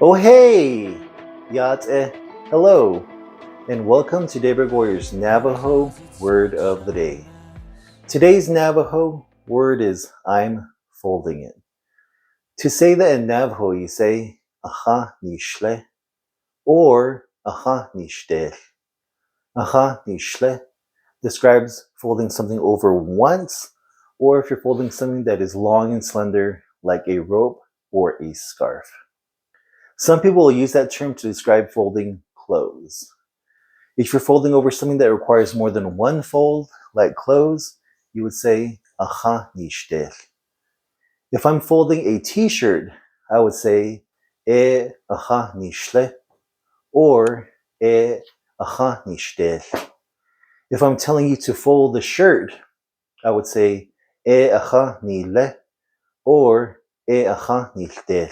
Oh hey! Yate, hello, and welcome to Daybreak Warriors Navajo Word of the Day. Today's Navajo word is I'm folding it. To say that in Navajo, you say hNiishłé or hNiishdeeł. hNiishłé describes folding something over once, or if you're folding something that is long and slender, like a rope or a scarf. Some people will use that term to describe folding clothes. If you're folding over something that requires more than one fold, like clothes, you would say hNiishdeeł. If I'm folding a t-shirt, I would say hNiishłé or hNiishdeeł. If I'm telling you to fold the shirt, I would say hNiishłé or hNiishdeeł.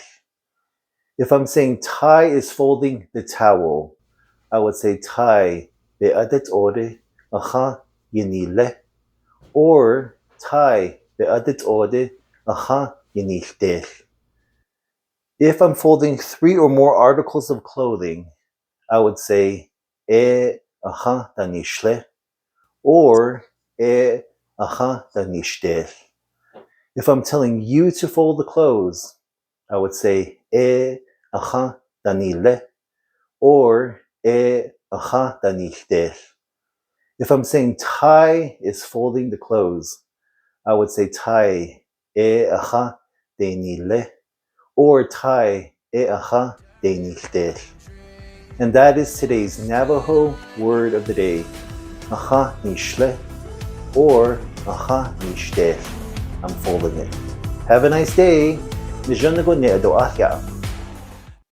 If I'm saying Ty is folding the towel, I would say Ty be'adet ode hNiishłé or Ty be'adet ode hNiishdeeł. If I'm folding 3 or more articles of clothing, I would say niishłé or niishdeeł. If I'm telling you to fold the clothes, I would say niilé or niishdeeł. If I'm saying Ty is folding the clothes, I would say Ty niilé or Ty niishdeeł. And that is today's Navajo word of the day, hNiishłé or niishdeeł. I'm folding it. Have a nice day. Niishłé